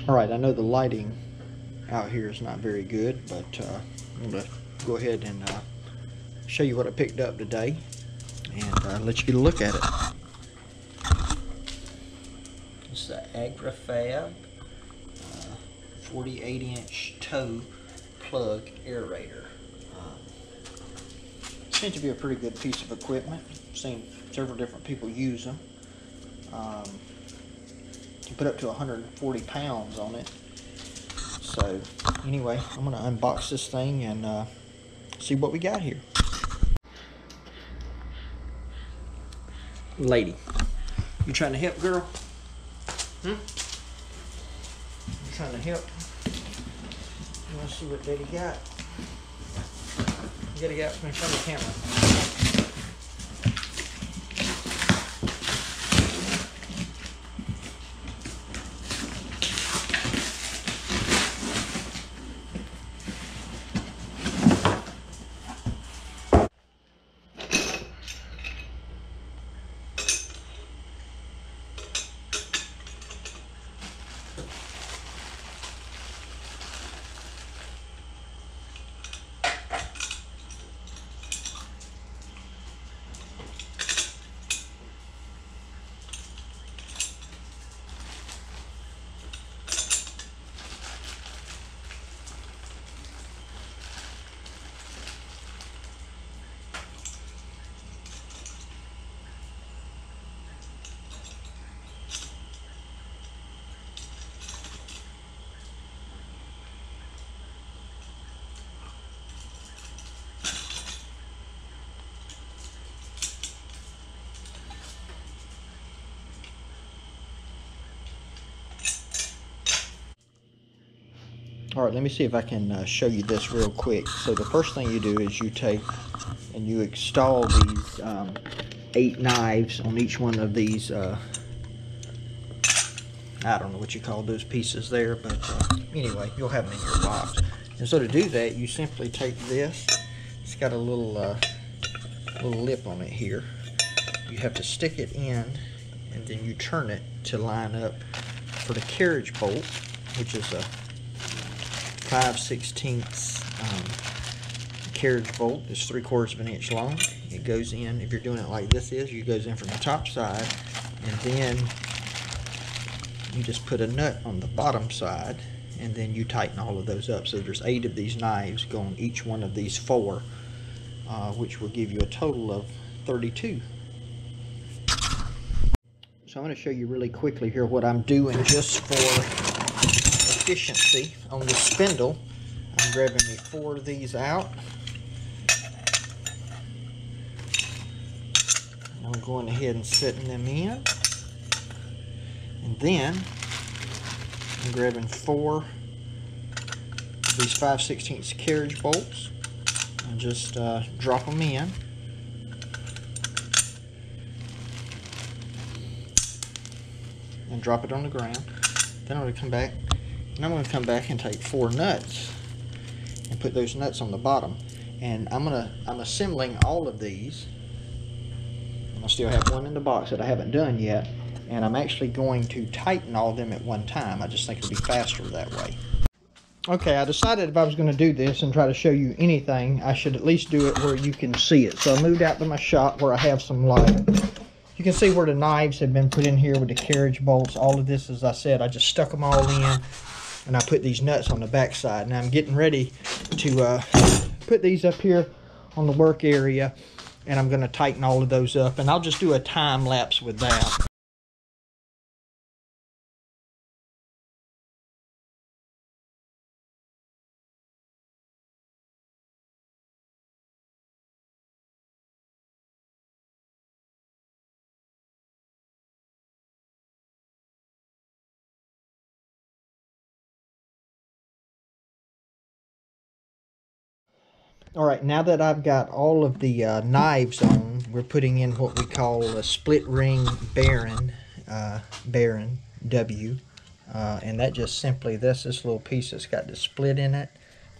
Alright, I know the lighting out here is not very good, but I'm going to go ahead and show you what I picked up today and let you get a look at it. It's the Agri-Fab 48-inch toe plug aerator. Seems to be a pretty good piece of equipment. I've seen several different people use them. You put up to 140 pounds on it. So anyway, I'm going to unbox this thing and see what we got here. Lady, you trying to help, girl? You trying to help? You want to see what Daddy got? Daddy got in front of the camera. Alright, let me see if I can show you this real quick. So the first thing you do is you take and you install these 8 knives on each one of these, I don't know what you call those pieces there, but anyway, you'll have them in your box. And so to do that, you simply take this. It's got a little lip on it here. You have to stick it in, and then you turn it to line up for the carriage bolt, which is a 5/16 carriage bolt. It's 3/4 of an inch long. It goes in, if you're doing it like this is, it goes in from the top side, and then you just put a nut on the bottom side, and then you tighten all of those up. So there's 8 of these knives go on each one of these 4, which will give you a total of 32. So I'm going to show you really quickly here what I'm doing just for efficiency. On the spindle, I'm grabbing me 4 of these out. I'm going ahead and setting them in. And then I'm grabbing 4 of these 5/16 carriage bolts and just drop them in. And drop it on the ground. Then I'm going to come back. And I'm going to come back and take 4 nuts and put those nuts on the bottom. And I'm assembling all of these. I still have one in the box that I haven't done yet. And I'm actually going to tighten all of them at one time. I just think it'll be faster that way. Okay, I decided if I was going to do this and try to show you anything, I should at least do it where you can see it. So I moved out to my shop where I have some light. You can see where the knives have been put in here with the carriage bolts. All of this, as I said, I just stuck them all in. And I put these nuts on the back side. Now I'm getting ready to put these up here on the work area, and I'm going to tighten all of those up, and I'll just do a time lapse with that. Alright, now that I've got all of the knives on, we're putting in what we call a split ring bearing, W. And that just simply, that's this little piece that's got the split in it.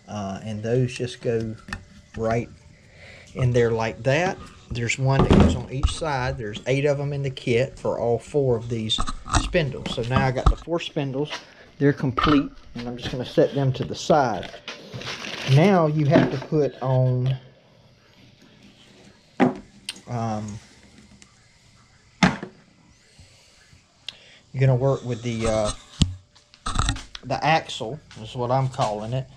And those just go right in there like that. There's one that goes on each side. There's 8 of them in the kit for all 4 of these spindles. So now I got the 4 spindles. they're complete, and I'm just going to set them to the side. Now you have to put on you're going to work with the axle, is what I'm calling it.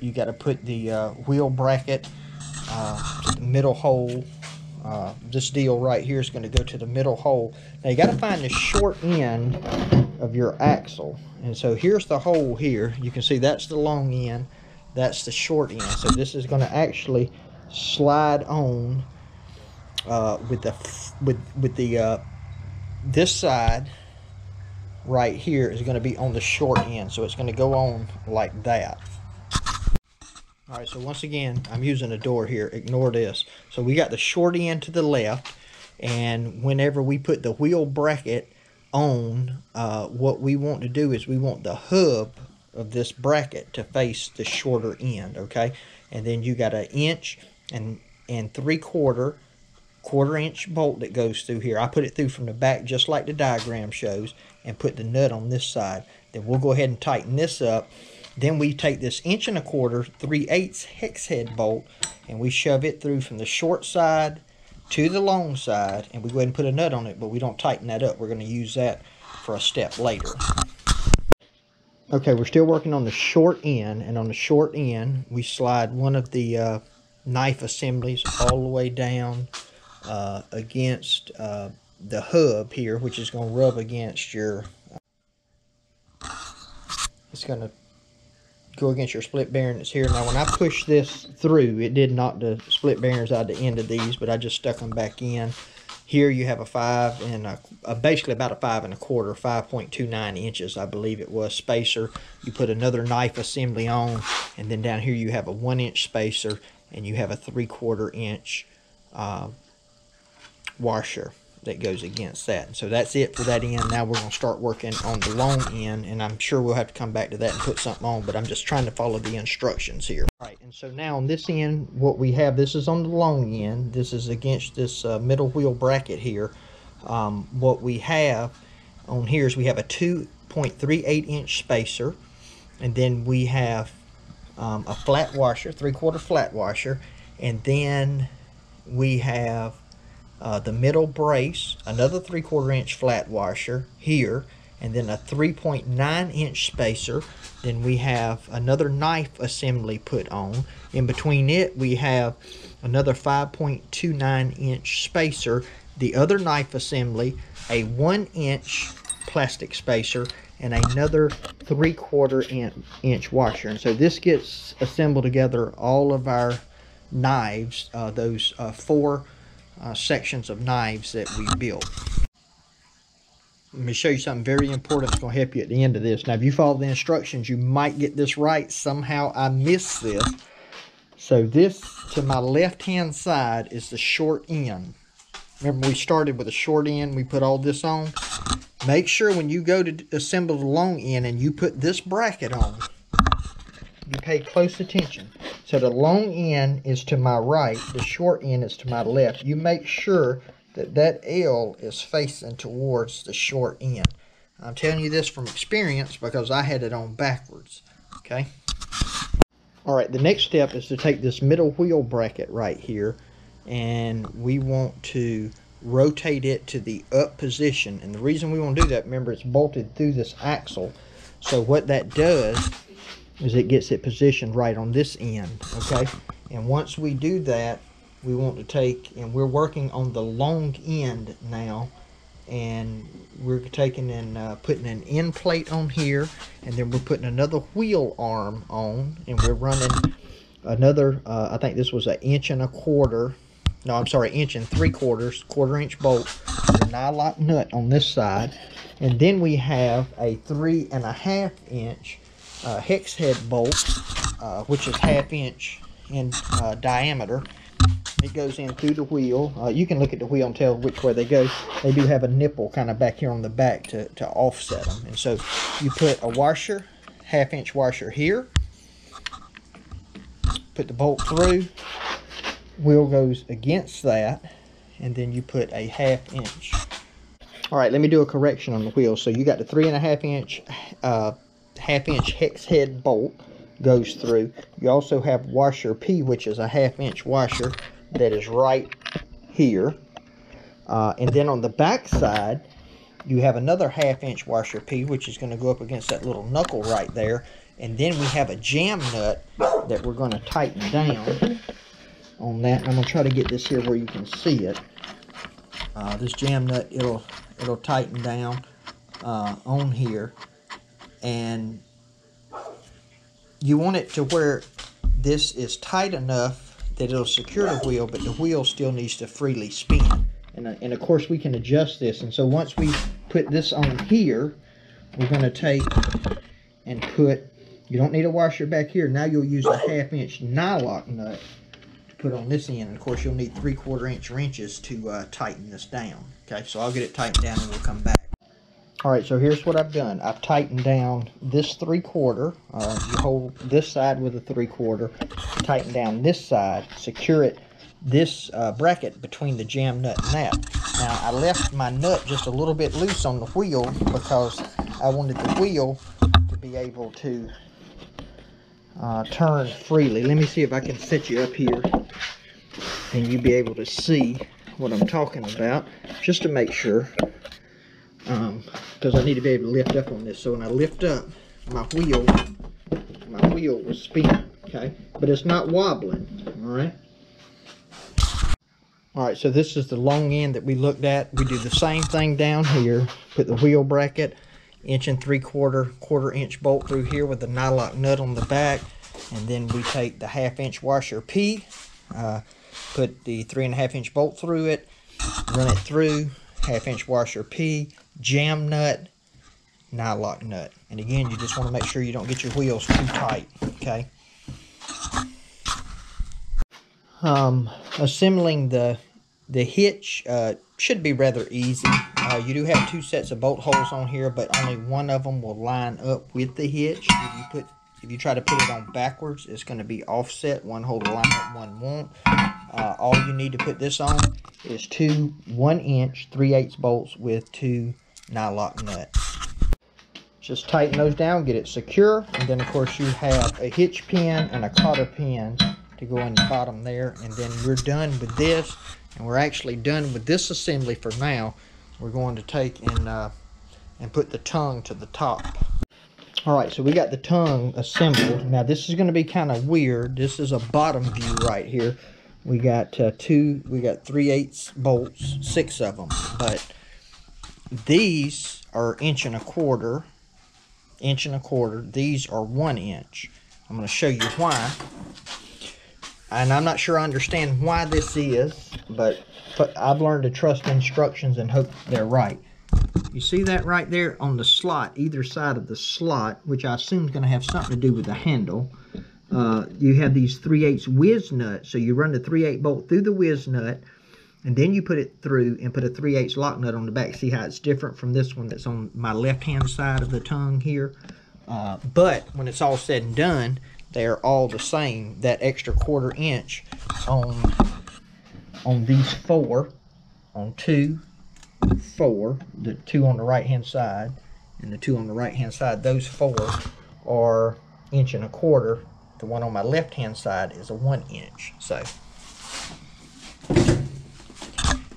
You got to put the wheel bracket to the middle hole. This deal right here is going to go to the middle hole. Now you got to find the short end of your axle, and so here's the hole here. You can see that's the long end, that's the short end. So this is going to actually slide on with the this side right here is going to be on the short end, so it's going to go on like that. All right, so once again, I'm using a door here. Ignore this. So we got the short end to the left, and whenever we put the wheel bracket on, what we want to do is we want the hub of this bracket to face the shorter end, okay? And then you got an inch and 3/4 1/4-inch bolt that goes through here. I put it through from the back just like the diagram shows, and put the nut on this side. Then we'll go ahead and tighten this up. Then we take this 1.25 3/8 hex head bolt, and we shove it through from the short side to the long side, and we go ahead and put a nut on it, but we don't tighten that up. We're going to use that for a step later. Okay, we're still working on the short end, and on the short end we slide one of the knife assemblies all the way down against the hub here, which is going to rub against your it's going to go against your split bearing that's here. Now when I push this through, it did knock the split bearings out the end of these, but I just stuck them back in. Here you have a 5 and basically about a 5 1/4, 5.29 inches I believe it was, spacer. You put another knife assembly on, and then down here you have a 1-inch spacer, and you have a 3/4 inch washer that goes against that. And so that's it for that end. Now we're going to start working on the long end, and I'm sure we'll have to come back to that and put something on, but I'm just trying to follow the instructions here. All right, and so now on this end, what we have, this is on the long end. This is against this middle wheel bracket here. What we have on here is we have a 2.38 inch spacer, and then we have a flat washer, 3/4 flat washer, and then we have the middle brace, another 3/4 inch flat washer here, and then a 3.9 inch spacer. Then we have another knife assembly put on. In between it, we have another 5.29 inch spacer, the other knife assembly, a 1-inch plastic spacer, and another 3/4 inch washer. And so this gets assembled together, all of our knives, those 4 sections of knives that we built. Let me show you something very important that's going to help you at the end of this. Now if you follow the instructions, you might get this right. Somehow I missed this. So this to my left hand side is the short end. Remember we started with a short end, we put all this on. Make sure when you go to assemble the long end and you put this bracket on, you pay close attention. So the long end is to my right, the short end is to my left. You make sure that that L is facing towards the short end. I'm telling you this from experience because I had it on backwards, okay? All right, the next step is to take this middle wheel bracket right here, and we want to rotate it to the up position. And the reason we want to do that, remember it's bolted through this axle. So what that does is it gets it positioned right on this end, okay? And once we do that, we want to take, and we're working on the long end now, and we're taking and putting an end plate on here, and then we're putting another wheel arm on, and we're running another, I think this was 1.25 inch, no, I'm sorry, 1 3/4, 1/4-inch bolt, with a nylock nut on this side, and then we have a 3.5 inch hex head bolt, which is 1/2 inch in diameter. It goes in through the wheel. You can look at the wheel and tell which way they go. They do have a nipple kind of back here on the back to offset them. And so you put a washer, 1/2 inch washer here, put the bolt through, wheel goes against that, and then you put a 1/2 inch. All right, let me do a correction on the wheel. So you got the 3.5 inch half-inch hex head bolt goes through. You also have washer P, which is a 1/2 inch washer that is right here. And then on the back side, you have another 1/2 inch washer P, which is going to go up against that little knuckle right there. And then we have a jam nut that we're going to tighten down on that. And I'm going to try to get this here where you can see it. This jam nut, it'll tighten down on here. And you want it to where this is tight enough that it'll secure the wheel, but the wheel still needs to freely spin. And of course we can adjust this. And so once we put this on here, we're going to take and put, you don't need a washer back here. Now you'll use a 1/2 inch nylock nut to put on this end. And of course you'll need 3/4 inch wrenches to tighten this down. Okay, so I'll get it tightened down and we'll come back. Alright, so here's what I've done. I've tightened down this 3/4. You hold this side with a 3/4. Tighten down this side. Secure it, this bracket between the jam nut and that. Now, I left my nut just a little bit loose on the wheel because I wanted the wheel to be able to turn freely. Let me see if I can set you up here and you'll be able to see what I'm talking about, just to make sure. Because I need to be able to lift up on this. So when I lift up, my wheel will spin, okay? But it's not wobbling, alright? Alright, so this is the long end that we looked at. We do the same thing down here. Put the wheel bracket, 1 3/4 1/4 inch bolt through here with the nylock nut on the back. And then we take the 1/2 inch washer P, put the 3.5 inch bolt through it, run it through, 1/2 inch washer P, jam nut, nylock nut. And again, you just want to make sure you don't get your wheels too tight, okay? Assembling the hitch should be rather easy. You do have 2 sets of bolt holes on here, but only one of them will line up with the hitch. If you try to put it on backwards, it's going to be offset. One hole will line up, one won't. All you need to put this on is 2 1-inch 3/8 bolts with 2 nylock nuts. Just tighten those down, get it secure, and then of course you have a hitch pin and a cotter pin to go in the bottom there, and then we're done with this, and we're actually done with this assembly for now. We're going to take and put the tongue to the top. Alright, so we got the tongue assembled. Now this is going to be kind of weird. This is a bottom view right here. We got 3/8 bolts, 6 of them, but these are 1 1/4. These are 1 inch. I'm going to show you why. And I'm not sure I understand why this is, but I've learned to trust instructions and hope they're right. You see that right there on the slot, either side of the slot, which I assume is going to have something to do with the handle. You have these 3/8 whiz nuts. So you run the 3/8 bolt through the whiz nut, and then you put it through and put a 3/8 lock nut on the back. See how it's different from this one that's on my left-hand side of the tongue here? But when it's all said and done, they're all the same. That extra 1/4 inch on these 4, on 2, 4, the 2 on the right-hand side, and the 2 on the right-hand side, those 4 are 1 1/4. The one on my left-hand side is a 1 inch. So,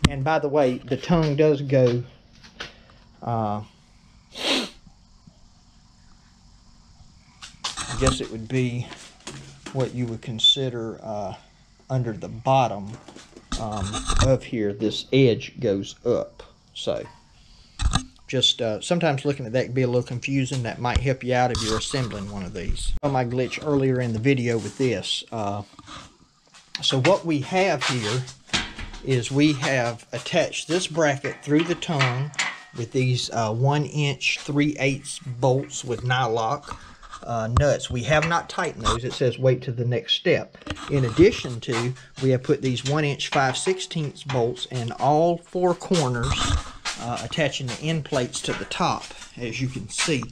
and by the way, the tongue does go I guess it would be what you would consider under the bottom of here. This edge goes up. So just sometimes looking at that can be a little confusing. That might help you out if you're assembling one of these. My glitch earlier in the video with this. So what we have here is we have attached this bracket through the tongue with these 1 inch 3/8 bolts with nylock nuts. We have not tightened those. It says wait to the next step. In addition to, we have put these 1 inch 5/16 bolts in all 4 corners, attaching the end plates to the top, as you can see.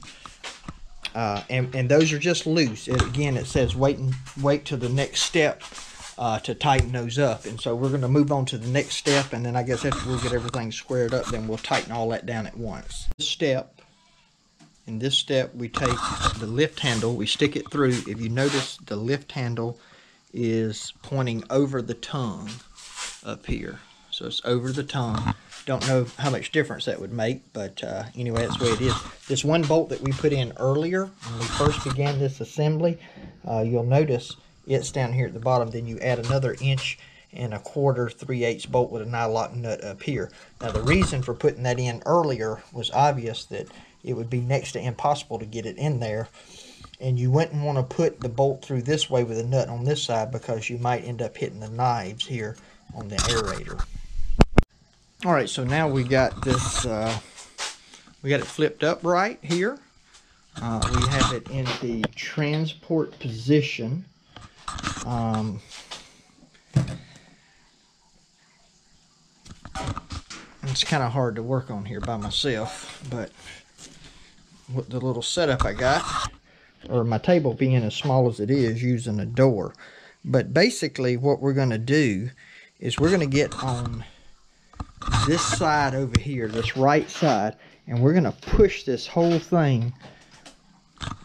And those are just loose. Again, it says wait to the next step to tighten those up. And so we're going to move on to the next step, and then I guess after we'll get everything squared up, then we'll tighten all that down at once. In this step, we take the lift handle, we stick it through. If you notice, the lift handle is pointing over the tongue up here. So it's over the tongue. Don't know how much difference that would make, but anyway, that's the way it is. This one bolt that we put in earlier when we first began this assembly, you'll notice it's down here at the bottom. Then you add another 1 1/4 3/8 bolt with a nylock nut up here. Now the reason for putting that in earlier was obvious that it would be next to impossible to get it in there, and you wouldn't want to put the bolt through this way with a nut on this side because you might end up hitting the knives here on the aerator. All right, so now we got this, we got it flipped up right here. We have it in the transport position. It's kind of hard to work on here by myself, but with the little setup I got, or my table being as small as it is, using a door. But basically what we're going to do is we're going to get on this side over here, this right side, and we're going to push this whole thing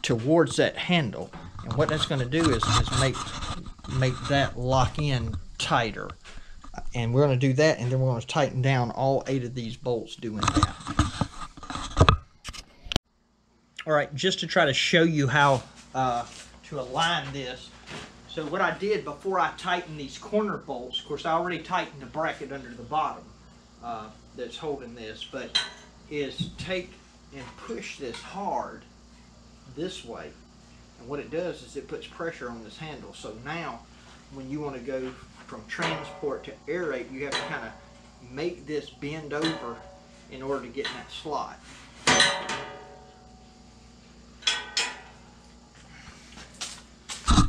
towards that handle. And what that's going to do is make that lock in tighter. And we're going to do that, and then we're going to tighten down all 8 of these bolts doing that. All right, just to try to show you how to align this. So what I did before I tightened these corner bolts, of course I already tightened the bracket under the bottom that's holding this, but is take and push this hard this way. And what it does is it puts pressure on this handle. So now when you want to go from transport to aerate, you have to kind of make this bend over in order to get in that slot.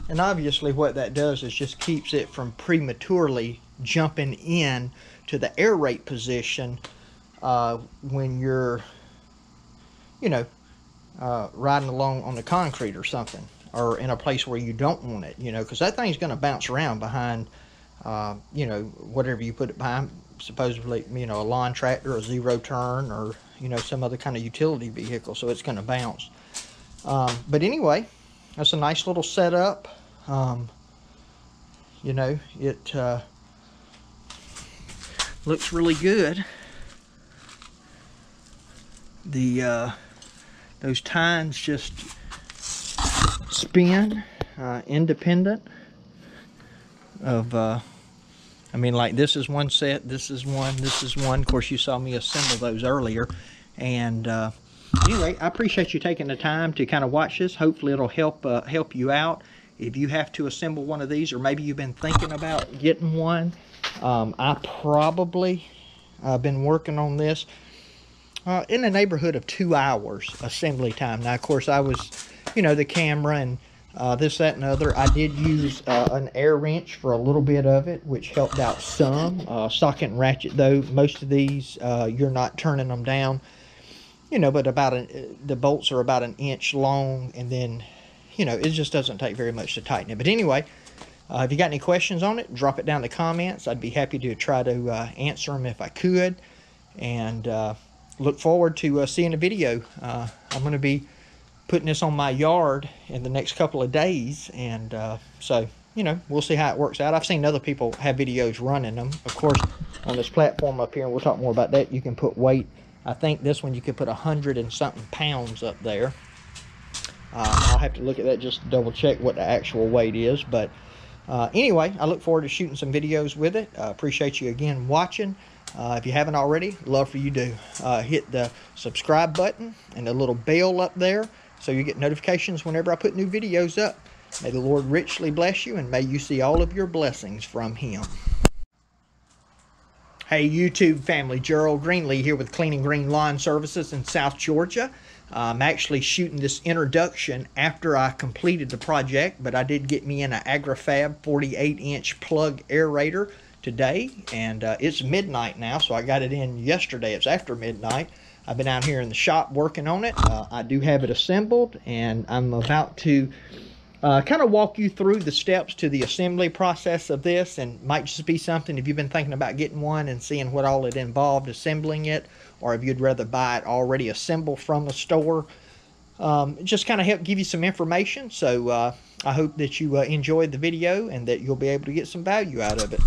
And obviously what that does is just keeps it from prematurely jumping in to the aerate position when you're, riding along on the concrete or something, or in a place where you don't want it, because that thing's going to bounce around behind, whatever you put it behind, supposedly, a lawn tractor, a zero turn, or, some other kind of utility vehicle, so it's going to bounce. But anyway, that's a nice little setup. It looks really good. Those tines just spin independent of like this is one set, this is one, this is one. Of course you saw me assemble those earlier. And anyway, I appreciate you taking the time to kind of watch this. Hopefully it'll help you out if you have to assemble one of these, or maybe you've been thinking about getting one. I probably been working on this in the neighborhood of 2 hours assembly time. Now of course I was, the camera and this, that, and other. I did use an air wrench for a little bit of it, which helped out some. Socket and ratchet though, most of these you're not turning them down, but the bolts are about 1 inch long, and then it just doesn't take very much to tighten it. But anyway, if you got any questions on it, drop it down in the comments. I'd be happy to try to answer them if I could. And look forward to seeing a video. I'm going to be putting this on my yard in the next couple of days, and so we'll see how it works out. I've seen other people have videos running them. Of course, on this platform up here, and we'll talk more about that, you can put weight. I think this one you could put 100 and something pounds up there. I'll have to look at that just to double check what the actual weight is. But anyway, I look forward to shooting some videos with it. Appreciate you again watching. If you haven't already, love for you to hit the subscribe button and the little bell up there so you get notifications whenever I put new videos up. May the Lord richly bless you, and may you see all of your blessings from Him. Hey YouTube family, Gerald Greenlee here with Clean and Green Lawn Services in South Georgia. I'm actually shooting this introduction after I completed the project, but I did get me in an Agri-Fab 48-inch plug aerator today, and it's midnight now, so I got it in yesterday. It's after midnight. I've been out here in the shop working on it. I do have it assembled, and I'm about to kind of walk you through the steps to the assembly process of this, and might just be something if you've been thinking about getting one and seeing what all it involved assembling it, or if you'd rather buy it already assembled from the store. Just kind of help give you some information. So I hope that you enjoyed the video and that you'll be able to get some value out of it.